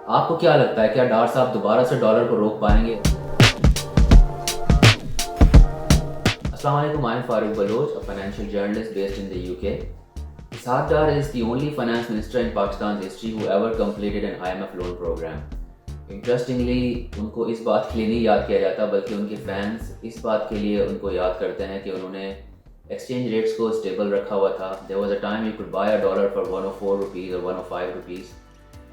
آپ کو کیا لگتا ہے، کیا ڈار صاحب دوبارہ سے ڈالر کو روک پائیں گے؟ السلام علیکم، I'm Farooq Baloch, a financial journalist based in the UK. Ishaq Dar is the only finance minister in Pakistan's history who ever completed an IMF loan program. Interestingly, ان کو اس بات کے لیے نہیں یاد کیا جاتا بلکہ ان کے فینس اس بات کے لیے ان کو یاد کرتے ہیں کہ انہوں نے ایکسچینج ریٹس کو اسٹیبل رکھا ہوا تھا. There was a time you could buy a dollar for 104 rupees or 105 rupees.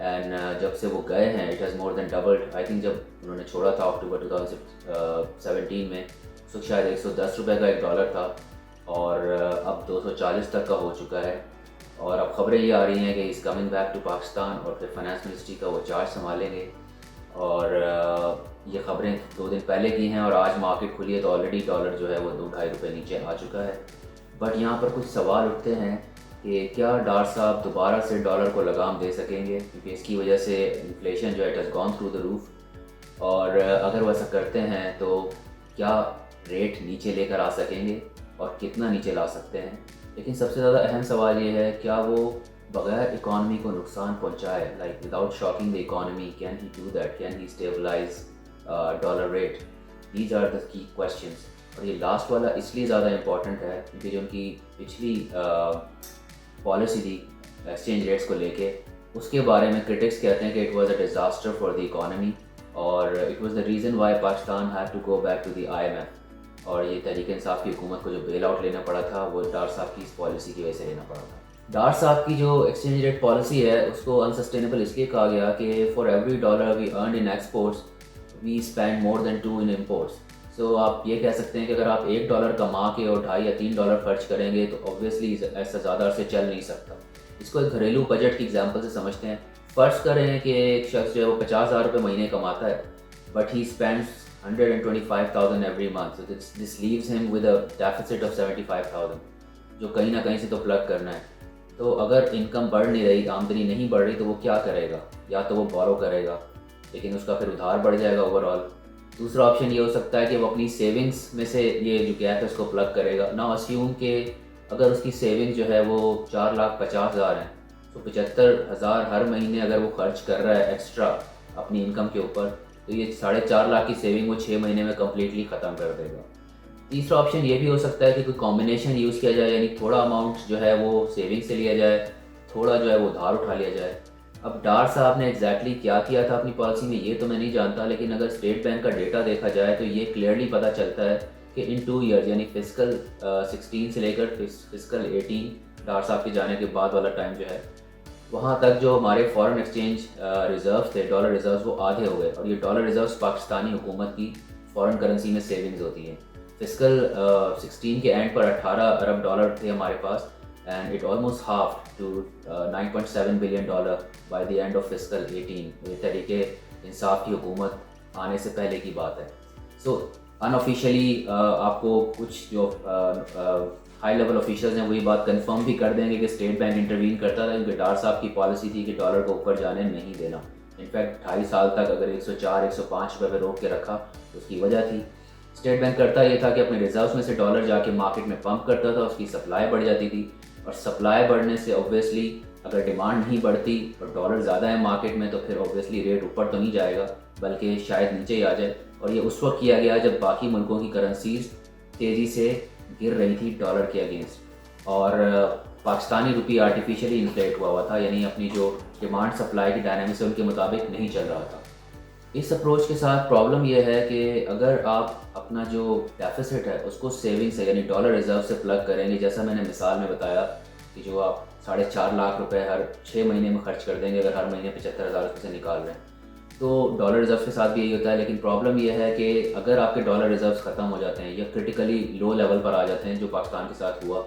And جب سے وہ گئے ہیں it has more than doubled. I think جب انہوں نے چھوڑا تھا اکتوبر 2017 میں اس وقت شاید 110 روپے کا ایک ڈالر تھا اور اب 240 تک کا ہو چکا ہے. اور اب خبریں یہ آ رہی ہیں کہ is coming back to Pakistan اور پھر فائنانس منسٹری کا وہ چارج سنبھالیں گے. اور یہ خبریں 2 دن پہلے کی ہیں اور آج مارکیٹ کھلی ہے تو آلریڈی ڈالر جو ہے وہ 2-2.5 روپے نیچے آ چکا ہے. بٹ یہاں پر کچھ سوال اٹھتے ہیں کہ کیا ڈار صاحب دوبارہ سے ڈالر کو لگام دے سکیں گے، کیونکہ اس کی وجہ سے انفلیشن جو ہے it has gone through the roof. اور اگر وہ ایسا کرتے ہیں تو کیا ریٹ نیچے لے کر آ سکیں گے اور کتنا نیچے لا سکتے ہیں. لیکن سب سے زیادہ اہم سوال یہ ہے کیا وہ بغیر اکانومی کو نقصان پہنچائے، like without shocking the economy, can he do that, can he stabilise dollar rate. These are the key questions. اور یہ لاسٹ والا اس لیے زیادہ امپورٹنٹ ہے کیونکہ جو ان کی پچھلی پالیسی تھی ایکسچینج ریٹس کو لے کے، اس کے بارے میں کرٹکس کہتے ہیں کہ it was a disaster for the economy اور it was the reason why Pakistan had to go back to the IMF. اور یہ تحریک انصاف کی حکومت کو جو بیل آؤٹ لینا پڑا تھا وہ ڈار صاحب کی اس پالیسی کی وجہ سے لینا پڑا تھا. ڈار صاحب کی جو ایکسچینج ریٹ پالیسی ہے اس کو انسسٹینیبل اس لیے کہا گیا کہ for every dollar we earned in exports we spend more than 2 in imports. So آپ یہ کہہ سکتے ہیں کہ اگر آپ $1 کما کے اور $2.5 یا $3 خرچ کریں گے تو اوبویسلی ایسا زیادہ عرصے چل نہیں سکتا. اس کو ایک گھریلو بجٹ کی ایگزامپل سے سمجھتے ہیں. فرض کریں کہ ایک شخص جو ہے وہ 50,000 روپے مہینے کماتا ہے but he spends 125,000 every month. This leaves him with a deficit of 75,000 جو کہیں نہ کہیں سے تو پلگ کرنا ہے. تو اگر انکم بڑھ نہیں رہی، آمدنی نہیں بڑھ رہی تو وہ کیا کرے گا؟ یا تو وہ بورو کرے گا لیکن اس کا پھر ادھار بڑھ جائے گا اوور آل. دوسرا آپشن یہ ہو سکتا ہے کہ وہ اپنی سیونگس میں سے یہ جو گیپ ہے اس کو پلگ کرے گا. نا اسیوم کہ اگر اس کی سیونگ جو ہے وہ 4,50,000 ہیں تو 75,000 ہر مہینے اگر وہ خرچ کر رہا ہے ایکسٹرا اپنی انکم کے اوپر تو یہ 4.5 لاکھ کی سیونگ وہ 6 مہینے میں کمپلیٹلی ختم کر دے گا. تیسرا آپشن یہ بھی ہو سکتا ہے کہ کوئی کمبینیشن یوز کیا جائے، یعنی تھوڑا اماؤنٹ جو ہے وہ سیونگ سے لیا جائے، تھوڑا جو ہے وہ ادھار اٹھا لیا جائے. اب ڈار صاحب نے ایگزیکٹلی کیا کیا تھا اپنی پالیسی میں یہ تو میں نہیں جانتا، لیکن اگر اسٹیٹ بینک کا ڈیٹا دیکھا جائے تو یہ کلیئرلی پتہ چلتا ہے کہ ان 2 ایئرز یعنی فسکل 16 سے لے کر فسکل 18 ڈار صاحب کے جانے کے بعد والا ٹائم جو ہے وہاں تک جو ہمارے فارن ایکسچینج ریزروز تھے، ڈالر ریزروز، وہ آدھے ہو گئے. اور یہ ڈالر ریزروز پاکستانی حکومت کی فارن کرنسی میں سیونگز ہوتی ہیں. فسکل 16 کے اینڈ پر 18 ارب ڈالر تھے ہمارے پاس and it almost halved to $9.7 billion by the end of fiscal 18. یہ تحریک انصاف کی حکومت آنے سے پہلے کی بات ہے. سو انآفیشلی آپ کو کچھ جو ہائی لیول آفیشلز ہیں وہی بات کنفرم بھی کر دیں گے کہ اسٹیٹ بینک انٹروین کرتا تھا کیونکہ ڈار صاحب کی پالیسی تھی کہ ڈالر کو اوپر جانے نہیں دینا. انفیکٹ 2.5 سال تک اگر 104-105 روپے پہ روک کے رکھا تو اس کی وجہ تھی اسٹیٹ بینک کرتا یہ تھا کہ اپنے ریزروز میں سے ڈالر جا کے مارکیٹ میں پمپ کرتا تھا، اس کی سپلائی بڑھ جاتی تھی اور سپلائی بڑھنے سے اوبویسلی اگر ڈیمانڈ نہیں بڑھتی اور ڈالر زیادہ ہے مارکیٹ میں تو پھر اوبویسلی ریٹ اوپر تو نہیں جائے گا بلکہ شاید نیچے ہی آ جائے. اور یہ اس وقت کیا گیا جب باقی ملکوں کی کرنسیز تیزی سے گر رہی تھی ڈالر کے اگینسٹ اور پاکستانی روپی آرٹیفیشلی انفلیٹ ہوا تھا، یعنی اپنی جو ڈیمانڈ سپلائی کی ڈائنامکس ہے ان کے مطابق نہیں چل رہا تھا. اس اپروچ کے ساتھ پرابلم یہ ہے کہ اگر آپ اپنا جو ڈیفیسٹ ہے اس کو سیونگ سے یعنی ڈالر ریزرو سے پلگ کریں گے، جیسا میں نے مثال میں بتایا کہ جو آپ 4.5 لاکھ روپے ہر 6 مہینے میں خرچ کر دیں گے اگر ہر مہینے 75,000 روپے سے نکال رہے ہیں تو ڈالر ریزرو کے ساتھ بھی یہی ہوتا ہے. لیکن پرابلم یہ ہے کہ اگر آپ کے ڈالر ریزروز ختم ہو جاتے ہیں یا کرٹیکلی لو لیول پر آ جاتے ہیں جو پاکستان کے ساتھ ہوا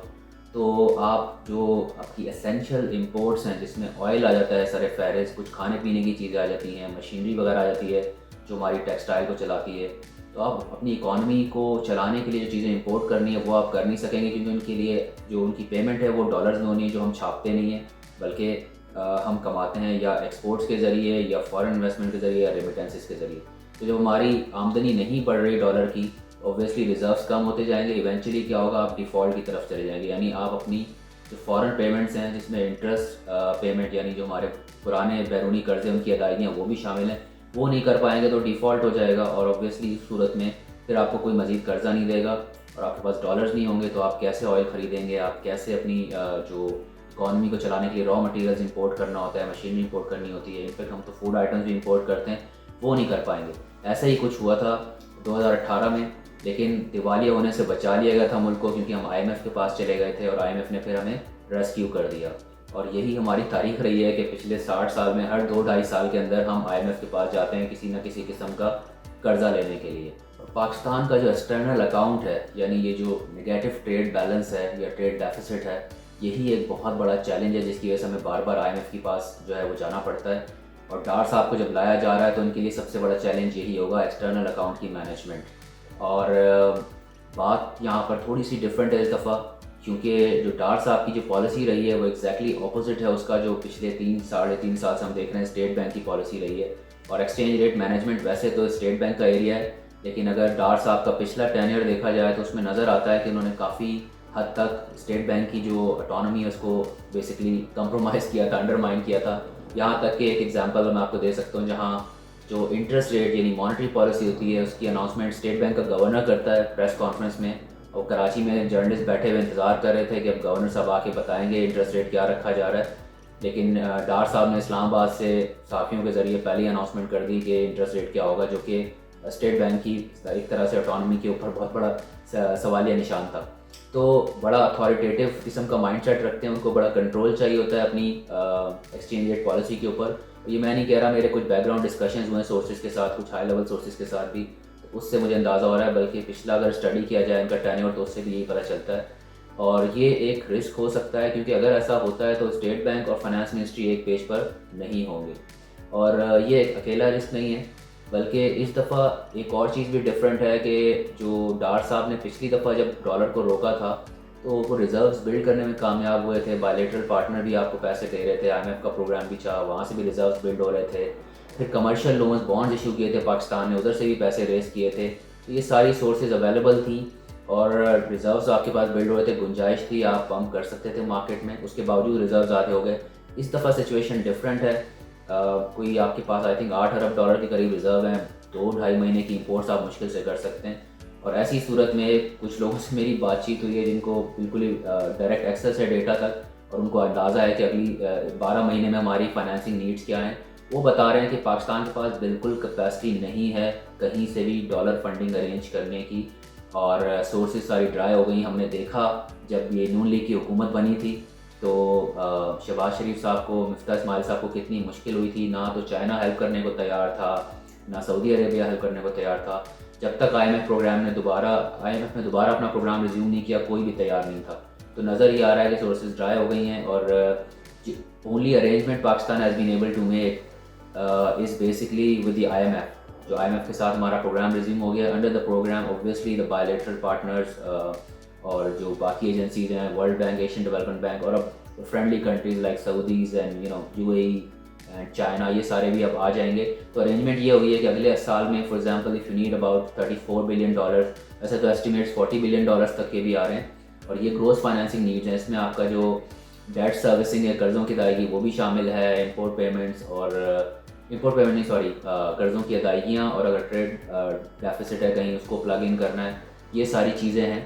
تو آپ جو آپ کی اسینشیل امپورٹس ہیں جس میں آئل آ جاتا ہے سر فہرست، کچھ کھانے پینے کی چیزیں آ جاتی ہیں، مشینری وغیرہ آ جاتی ہے جو ہماری ٹیکسٹائل کو چلاتی ہے، تو آپ اپنی اکانومی کو چلانے کے لیے جو چیزیں امپورٹ کرنی ہے وہ آپ کر نہیں سکیں گے کیونکہ ان کے لیے جو ان کی پیمنٹ ہے وہ ڈالرز میں ہونی ہے جو ہم چھاپتے نہیں ہیں بلکہ ہم کماتے ہیں یا ایکسپورٹس کے ذریعے یا فارن انویسٹمنٹ کے ذریعے یا ریمیٹنسز کے ذریعے. تو جب ہماری آمدنی نہیں بڑھ رہی ڈالر کی اوبویسلی ریزروز کم ہوتے جائیں گے. ایونچولی کیا ہوگا، آپ ڈیفالٹ کی طرف چلے جائیں گے، یعنی آپ اپنی جو فورن پیمنٹس ہیں جس میں انٹرسٹ پیمنٹ یعنی جو ہمارے پرانے بیرونی قرضے ان کی ادائیگیاں وہ بھی شامل ہیں، وہ نہیں کر پائیں گے تو ڈیفالٹ ہو جائے گا، اور اوبویسلی اس صورت میں پھر آپ کو کوئی مزید قرضہ نہیں دے گا، اور آپ کے پاس ڈالرز نہیں ہوں گے تو آپ کیسے آئل خریدیں گے، آپ کیسے اپنی جو اکانومی کو چلانے کے لیے را مٹیریلز امپورٹ کرنا ہوتا ہے، مشینری امپورٹ کرنی ہوتی ہے، انفیکٹ ہم تو فوڈ آئٹمز بھی امپورٹ کرتے ہیں، وہ نہیں کر پائیں گے۔ ایسا ہی کچھ ہوا تھا 2018 میں، لیکن دیوالیہ ہونے سے بچا لیا گیا تھا ملک کو، کیونکہ ہم آئی ایم ایف کے پاس چلے گئے تھے اور آئی ایم ایف نے پھر ہمیں ریسکیو کر دیا، اور یہی ہماری تاریخ رہی ہے کہ پچھلے 60 سال میں ہر 2-2.5 سال کے اندر ہم آئی ایم ایف کے پاس جاتے ہیں کسی نہ کسی قسم کا قرضہ لینے کے لیے۔ پاکستان کا جو ایکسٹرنل اکاؤنٹ ہے، یعنی یہ جو نگیٹو ٹریڈ بیلنس ہے یا ٹریڈ ڈیفیسٹ ہے، یہی ایک بہت بڑا چیلنج ہے جس کی وجہ سے ہمیں بار بار آئی ایم ایف کے پاس جو ہے وہ جانا پڑتا ہے، اور ڈار صاحب کو جب لایا جا رہا ہے تو ان کے لیے سب سے بڑا چیلنج یہی ہوگا ایکسٹرنل اکاؤنٹ کی مینجمنٹ۔ اور بات یہاں پر تھوڑی سی ڈفرینٹ ہے اس دفعہ، کیونکہ جو ڈار صاحب کی جو پالیسی رہی ہے وہ ایگزیکٹلی اپوزٹ ہے اس کا جو پچھلے 3-3.5 سال سے ہم دیکھ رہے ہیں اسٹیٹ بینک کی پالیسی رہی ہے، اور ایکسچینج ریٹ مینجمنٹ ویسے تو اسٹیٹ بینک کا ایریا ہے، لیکن اگر ڈار صاحب کا پچھلا ٹینیئر دیکھا جائے تو اس میں نظر آتا ہے کہ انہوں نے کافی حد تک اسٹیٹ بینک کی جو اٹانومی ہے اس کو بیسکلی کمپرومائز کیا تھا، انڈرمائن کیا تھا، یہاں تک کہ ایک ایگزامپل میں آپ کو دے سکتا ہوں جہاں جو انٹرسٹ ریٹ یعنی مانیٹری پالیسی ہوتی ہے اس کی اناؤنسمنٹ اسٹیٹ بینک کا گورنر کرتا ہے پریس کانفرنس میں، اور کراچی میں جرنلسٹ بیٹھے ہوئے انتظار کر رہے تھے کہ اب گورنر صاحب آ کے بتائیں گے انٹرسٹ ریٹ کیا رکھا جا رہا ہے، لیکن ڈار صاحب نے اسلام آباد سے صحافیوں کے ذریعے پہلی اناؤنسمنٹ کر دی کہ انٹرسٹ ریٹ کیا ہوگا، جو کہ اسٹیٹ بینک کی ایک طرح سے اٹانومی کے اوپر بہت بڑا سوالیہ نشان تھا۔ تو بڑا اتھارٹیٹیو قسم کا مائنڈ سیٹ رکھتے ہیں، ان کو بڑا کنٹرول چاہیے ہوتا ہے اپنی ایکسچینج ریٹ پالیسی کے اوپر۔ یہ میں نہیں کہہ رہا، میرے کچھ بیک گراؤنڈ ڈسکشنز ہوئے سورسز کے ساتھ، کچھ ہائی لیول سورسز کے ساتھ بھی، تو اس سے مجھے اندازہ ہو رہا ہے، بلکہ پچھلا اگر اسٹڈی کیا جائے ان کا ٹینیور تو اس سے بھی یہی پتہ چلتا ہے، اور یہ ایک رسک ہو سکتا ہے کیونکہ اگر ایسا ہوتا ہے تو اسٹیٹ بینک اور فائنانس منسٹری ایک پیج پر نہیں ہوں گے، اور یہ ایک اکیلا رسک نہیں ہے، بلکہ اس دفعہ ایک اور چیز بھی ڈفرینٹ ہے کہ جو ڈار صاحب نے پچھلی دفعہ جب ڈالر کو روکا تھا تو وہ ریزروز بلڈ کرنے میں کامیاب ہوئے تھے، بائیلیٹرل پارٹنر بھی آپ کو پیسے دے رہے تھے، آئی ایم ایف کا پروگرام بھی چاہا، وہاں سے بھی ریزروز بلڈ ہو رہے تھے، پھر کمرشل لونز بانڈز ایشو کیے تھے پاکستان نے، ادھر سے بھی پیسے ریز کیے تھے، تو یہ ساری سورسز اویلیبل تھیں اور ریزروز آپ کے پاس بلڈ ہو رہے تھے، گنجائش تھی، آپ پمپ کر سکتے تھے مارکیٹ میں، اس کے باوجود ریزروز آدھے ہو گئے۔ اس دفعہ سچویشن ڈفرینٹ ہے، کوئی آپ کے پاس آئی تھنک 8 ارب ڈالر کے قریب ریزرو ہیں، 2-2.5 مہینے کی امپورٹس آپ مشکل سے کر سکتے ہیں، اور ایسی صورت میں کچھ لوگوں سے میری بات چیت ہوئی ہے جن کو بالکل ہی ڈائریکٹ ایکسیس ہے ڈیٹا تک، اور ان کو اندازہ ہے کہ اگلی 12 مہینے میں ہماری فائنینسنگ نیڈس کیا ہیں، وہ بتا رہے ہیں کہ پاکستان کے پاس بالکل کیپیسٹی نہیں ہے کہیں سے بھی ڈالر فنڈنگ ارینج کرنے کی، اور سورسز ساری ڈرائی ہو گئی۔ ہم نے دیکھا جب یہ نون لیگ کی حکومت بنی تھی تو شہباز شریف صاحب کو، مفتاح اسماعیل صاحب کو کتنی مشکل ہوئی تھی، نہ تو چائنا ہیلپ کرنے کو تیار تھا، نہ سعودی عربیہ ہیلپ کرنے کو تیار تھا، جب تک آئی ایم ایف نے دوبارہ اپنا پروگرام ریزیوم نہیں کیا کوئی بھی تیار نہیں تھا۔ تو نظر یہ آ رہا ہے کہ سورسز ڈرائی ہو گئی ہیں، اور only arrangement Pakistan has been able to make is basically with the I M F, جو آئی ایم ایف کے ساتھ ہمارا پروگرام ریزیوم ہو گیا۔ Under the programme obviously the bilateral partners اور جو باقی ایجنسیز ہیں، World Bank, Asian Development Bank, اور اب friendly countries like Saudis and U A E and China, یہ سارے بھی اب آ جائیں گے۔ تو ارینجمنٹ یہ ہوئی ہے کہ اگلے سال میں for example if you need about 34 billion dollar, ویسے تو ایسٹیمیٹس 40 بلین ڈالرس تک کے بھی آ رہے ہیں، اور یہ گروس فائنینسنگ نیڈز ہیں، اس میں آپ کا جو ڈیٹ سروسنگ ہے، قرضوں کی ادائیگی، وہ بھی شامل ہے، قرضوں کی ادائیگیاں، اور اگر ٹریڈ ڈیفیسٹ ہے کہیں اس کو پلگ ان کرنا ہے، یہ ساری چیزیں ہیں،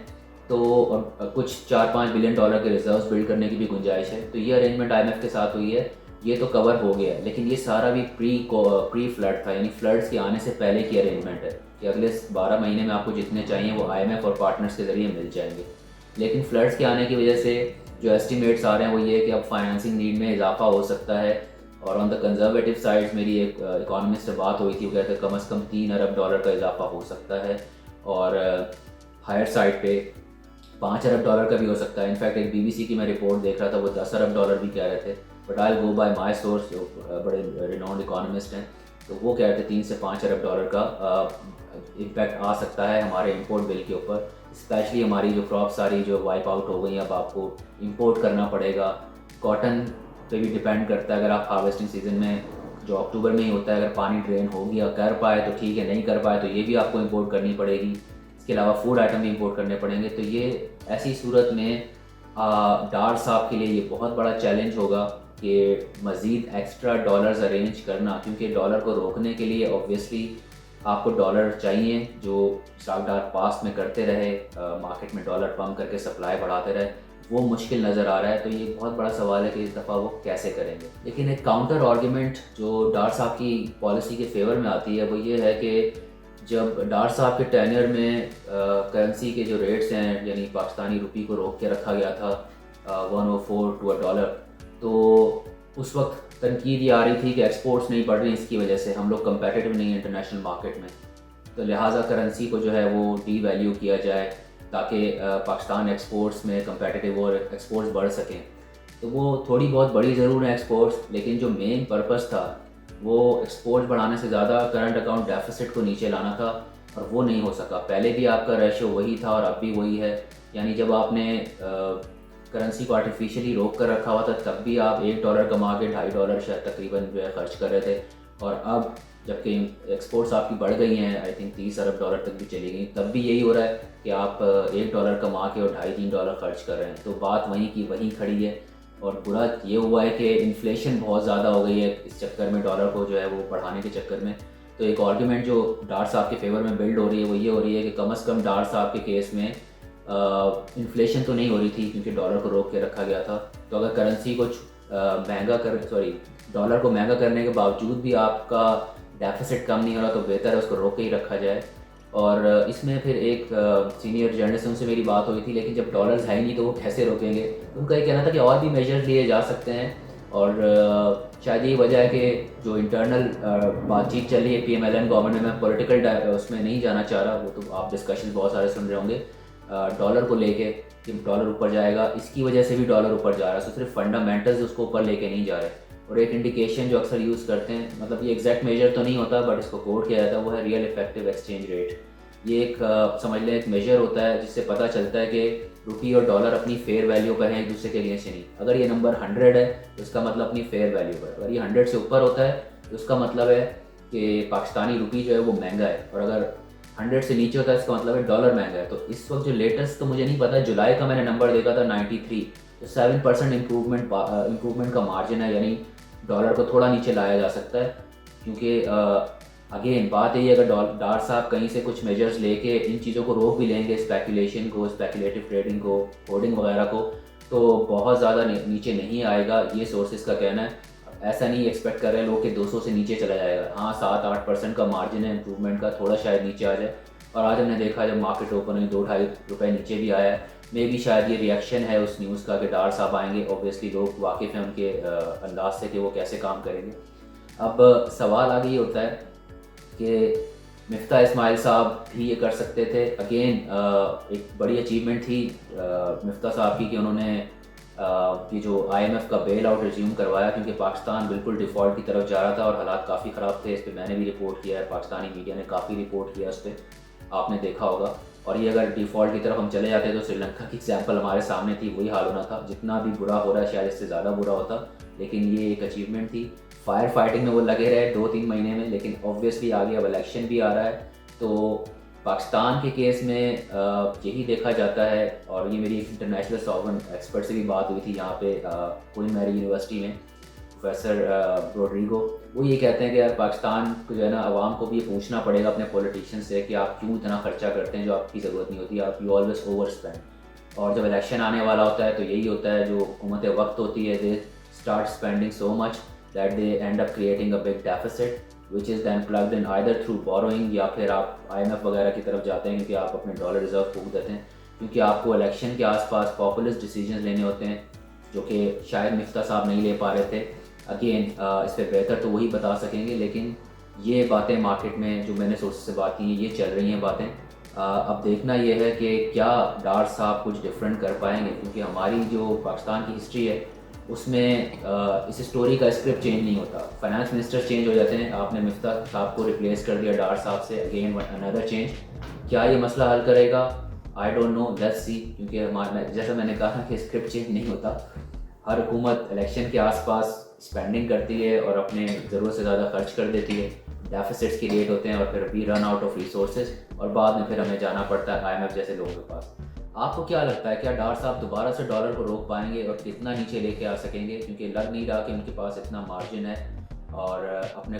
تو اور کچھ 4-5 بلین ڈالر کے ریزروز بلڈ کرنے کی بھی گنجائش ہے۔ تو یہ ارینجمنٹ آئی ایم ایف کے ساتھ ہوئی ہے، یہ تو کور ہو گیا ہے، لیکن یہ سارا بھی پری فلڈ تھا، یعنی فلڈس کے آنے سے پہلے کی ارینجمنٹ ہے کہ اگلے 12 مہینے میں آپ کو جتنے چاہیے وہ آئی ایم ایف اور پارٹنرس کے ذریعے مل جائیں گے، لیکن فلڈس کے آنے کی وجہ سے جو ایسٹیمیٹس آ رہے ہیں وہ یہ ہے کہ اب فائنینسنگ نیڈ میں اضافہ ہو سکتا ہے، اور آن دا کنزرویٹو سائڈ میری ایک اکانومسٹ سے بات ہوئی تھی، وہ کہتے ہیں کم از کم 3 ارب ڈالر کا اضافہ ہو سکتا ہے، اور ہائر سائڈ پہ 5 ارب ڈالر کا بھی ہو سکتا ہے۔ انفیکٹ ایک بی بی سی کی میں رپورٹ دیکھ رہا تھا، وہ 10 ارب ڈالر بھی کہہ رہے تھے، but I go by my source, جو بڑے ریناؤنڈ اکانومسٹ ہیں، تو وہ کہہ رہے تھے 3 سے 5 ارب ڈالر کا امپیکٹ آ سکتا ہے ہمارے امپورٹ بل کے اوپر، اسپیشلی ہماری جو کراپ ساری جو وائپ آؤٹ ہو گئی، اب آپ کو امپورٹ کرنا پڑے گا۔ کاٹن پہ بھی ڈپینڈ کرتا ہے، اگر آپ ہارویسٹنگ سیزن میں جو اکتوبر میں ہی ہوتا ہے، اگر پانی ڈرین ہو گیا کر پائے تو ٹھیک ہے، نہیں کر پائے تو یہ بھی آپ کو امپورٹ کرنی پڑے گی، اس کے علاوہ فوڈ آئٹم بھی امپورٹ کرنے پڑیں گے۔ تو یہ ایسی صورت میں ڈار صاحب کے لیے یہ بہت بڑا چیلنج ہوگا کہ مزید ایکسٹرا ڈالرز ارینج کرنا، کیونکہ ڈالر کو روکنے کے لیے اوبویسلی آپ کو ڈالر چاہیے جو اسٹاک ڈار پاس میں کرتے رہے، مارکیٹ میں ڈالر پمپ کر کے سپلائی بڑھاتے رہے، وہ مشکل نظر آ رہا ہے. تو یہ بہت بڑا سوال ہے کہ اس دفعہ وہ کیسے کریں گے. لیکن ایک کاؤنٹر آرگیومنٹ جو ڈار صاحب کی پالیسی کے فیور میں آتی ہے وہ یہ ہے کہ جب ڈار صاحب کے ٹینر میں کرنسی کے جو ریٹس ہیں، یعنی پاکستانی روپی کو روک کے رکھا گیا تھا 104 ٹو اے ڈالر، تو اس وقت تنقید یہ آ رہی تھی کہ ایکسپورٹس نہیں بڑھ رہی، اس کی وجہ سے ہم لوگ کمپیٹیٹیو نہیں ہیں انٹرنیشنل مارکیٹ میں، تو لہٰذا کرنسی کو جو ہے وہ ڈی ویلیو کیا جائے تاکہ پاکستان ایکسپورٹس میں کمپیٹیٹیو اور ایکسپورٹس بڑھ سکیں. تو وہ تھوڑی بہت بڑی ضرور ہیں ایکسپورٹس، لیکن جو مین پرپس تھا وہ ایکسپورٹ بڑھانے سے زیادہ کرنٹ اکاؤنٹ ڈیفیسٹ کو نیچے لانا تھا، اور وہ نہیں ہو سکا. پہلے بھی آپ کا ریشو وہی تھا اور اب بھی وہی ہے. یعنی جب آپ نے کرنسی کو آرٹیفیشلی روک کر رکھا ہوا تھا تب بھی آپ $1 کما کے $2.5 شاید تقریباً جو ہے خرچ کر رہے تھے، اور اب جب کہ ایکسپورٹس آپ کی بڑھ گئی ہیں، آئی تھنک $30 ارب تک بھی چلی گئی، تب بھی یہی ہو رہا ہے کہ آپ $1 کما کے اور $2.5-3 خرچ کر رہے ہیں. تو بات وہیں کی وہیں کھڑی ہے. اور برا یہ ہوا ہے کہ انفلیشن بہت زیادہ ہو گئی ہے اس چکر میں، ڈالر کو جو ہے وہ بڑھانے کے چکر میں. تو ایک آرگیومنٹ جو ڈار صاحب کے فیور میں بلڈ ہو رہی ہے وہ یہ ہو رہی ہے کہ کم از کم ڈار صاحب کے کیس میں انفلیشن تو نہیں ہو رہی تھی کیونکہ ڈالر کو روک کے رکھا گیا تھا. تو اگر کرنسی کو ڈالر کو مہنگا کرنے کے باوجود بھی آپ کا ڈیفیسٹ کم نہیں ہو رہا تو بہتر ہے اس کو روک کے ہی رکھا جائے. اور اس میں پھر ایک سینئر جرنلسٹ سے میری بات ہوئی تھی، لیکن جب ڈالرز ہے ہی نہیں تو وہ کیسے روکیں گے. ان کا یہ کہنا تھا کہ اور بھی میجرز لیے جا سکتے ہیں، اور شاید یہی وجہ ہے کہ جو انٹرنل بات چیت چل رہی ہے PMLN گورنمنٹ میں پولیٹیکل اس میں نہیں جانا چاہ رہا. وہ تو آپ ڈسکشن بہت سارے سن رہے ہوں گے ڈالر کو لے کے کہ ڈالر اوپر جائے گا، اس کی وجہ سے بھی ڈالر اوپر جا رہا ہے. صرف فنڈامنٹلز اس کو اوپر لے کے نہیں جا رہے. اور ایک انڈیکیشن جو اکثر یوز کرتے ہیں، مطلب یہ ایگزیکٹ میجر تو نہیں ہوتا بٹ اس کو کوٹ کیا جاتا ہے، وہ ہے ریئل افیکٹو ایکسچینج ریٹ. یہ ایک سمجھ لیں ایک میجر ہوتا ہے جس سے پتہ چلتا ہے کہ روپی اور ڈالر اپنی فیئر ویلیو پر ہیں ایک دوسرے کے لیے سے نہیں. اگر یہ نمبر 100 ہے تو اس کا مطلب اپنی فیئر ویلیو پر. اگر یہ 100 سے اوپر ہوتا ہے تو اس کا مطلب ہے کہ پاکستانی روپی جو ہے وہ مہنگا ہے، اور اگر 100 سے نیچے ہوتا ہے اس کا مطلب ہے ڈالر مہنگا ہے. تو اس وقت جو لیٹسٹ تو مجھے نہیں پتا، جولائی کا میں نے نمبر دیکھا تھا 93، تو 7% امپروومنٹ کا مارجن ہے. یعنی ڈالر کو تھوڑا نیچے لایا جا سکتا ہے، کیونکہ اگین بات یہی ہے اگر ڈار صاحب کہیں سے کچھ میجرز لے کے ان چیزوں کو روک بھی لیں گے، اسپیکولیشن کو، اسپیکولیٹو ٹریڈنگ کو، ہولڈنگ وغیرہ کو، تو بہت زیادہ نیچے نہیں آئے گا، یہ سورسز کا کہنا ہے. ایسا نہیں ایکسپیکٹ کر رہے لوگ کہ 200 سے نیچے چلا جائے گا. ہاں 7-8% کا مارجن ہے امپروومنٹ کا، تھوڑا شاید نیچے آ جائے. اور آج ہم نے دیکھا جب مارکیٹ اوپن ہوئی $2-2.5 نیچے بھی آیا ہے. میں بھی شاید یہ ریئیکشن ہے اس نیوز کا کہ ڈار صاحب آئیں گے. اوبویسلی لوگ واقف ہیں ان کے انداز سے کہ وہ کیسے کام کریں گے. اب سوال آگے یہ ہوتا ہے کہ مفتاح اسماعیل صاحب بھی یہ کر سکتے تھے. اگین ایک بڑی اچیومنٹ تھی مفتاح صاحب کی کہ انہوں نے یہ جو IMF کا بیل آؤٹ ریزیوم کروایا، کیونکہ پاکستان بالکل ڈیفالٹ کی طرف جا رہا تھا اور حالات کافی خراب تھے. اس پہ میں نے بھی رپورٹ کیا ہے، پاکستانی میڈیا نے کافی رپورٹ کیا اس پہ، آپ نے دیکھا ہوگا. اور یہ اگر ڈیفالٹ کی طرف ہم چلے جاتے تو سری لنکا کی ایگزامپل ہمارے سامنے تھی، وہی حال ہونا تھا. جتنا بھی برا ہو رہا ہے شاید اس سے زیادہ برا ہوتا، لیکن یہ ایک اچیومنٹ تھی. فائر فائٹنگ میں وہ لگے رہے 2-3 مہینے میں، لیکن اوبویسلی آگے اب الیکشن بھی آ رہا ہے. تو پاکستان کے کیس میں یہی دیکھا جاتا ہے، اور یہ میری انٹرنیشنل ساورن ایکسپرٹ سے بھی بات ہوئی تھی یہاں پہ کوئن میری یونیورسٹی میں، پروفیسر روڈریگو. وہ یہ کہتے ہیں کہ یار پاکستان کو جو ہے نا عوام کو بھی یہ پوچھنا پڑے گا اپنے پولیٹیشین سے کہ آپ کیوں اتنا خرچہ کرتے ہیں جو آپ کی ضرورت نہیں ہوتی، آپ یو آلویز اوور اسپینڈ. اور جب الیکشن آنے والا ہوتا ہے تو یہی ہوتا ہے، جو حکومت وقت ہوتی ہے they start spending so much that they end up creating a big deficit which is then plugged in either through borrowing یا پھر آپ IMF وغیرہ کی طرف جاتے ہیں کیونکہ آپ اپنے ڈالر ریزرو پھونک دیتے ہیں، کیونکہ آپ کو الیکشن کے آس پاس پاپولسٹ ڈیسیجنز لینے ہوتے ہیں جو کہ شاید مفتاح صاحب نہیں لے پا رہے تھے. اگین اس پہ بہتر تو وہی بتا سکیں گے، لیکن یہ باتیں مارکیٹ میں جو میں نے سورسز سے بات کی ہیں یہ چل رہی ہیں باتیں. اب دیکھنا یہ ہے کہ کیا ڈار صاحب کچھ ڈفرینٹ کر پائیں گے، کیونکہ ہماری جو پاکستان کی ہسٹری ہے اس میں اس اسٹوری کا اسکرپٹ چینج نہیں ہوتا. فائنانس منسٹر چینج ہو جاتے ہیں، آپ نے مفتاح صاحب کو ریپلیس کر دیا ڈار صاحب سے، اگین انادر چینج. کیا یہ مسئلہ حل کرے گا؟ I don't know, let's see. کیونکہ جیسا میں نے کہا نا کہ اسکرپٹ چینج نہیں ہوتا. ہر حکومت الیکشن کے آس پاس اسپینڈنگ کرتی ہے اور اپنے ضرورت سے زیادہ خرچ کر دیتی ہے، ڈیفیسٹس کی ریٹ ہوتے ہیں اور پھر بھی رن آؤٹ آف ریسورسز، اور بعد میں پھر ہمیں جانا پڑتا ہے IMF جیسے لوگوں کے پاس. آپ کو کیا لگتا ہے کیا ڈار صاحب دوبارہ سے ڈالر کو روک پائیں گے اور کتنا نیچے لے کے آ سکیں گے؟ کیونکہ لگ نہیں رہا کہ ان کے پاس اتنا مارجن ہے. اور اپنے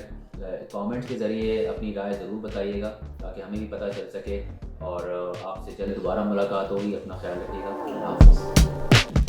کامنٹس کے ذریعے اپنی رائے ضرور بتائیے گا تاکہ ہمیں بھی پتہ چل سکے. اور آپ سے جلد دوبارہ ملاقات ہوگی. اپنا خیال رکھیے گا. اللہ حافظ.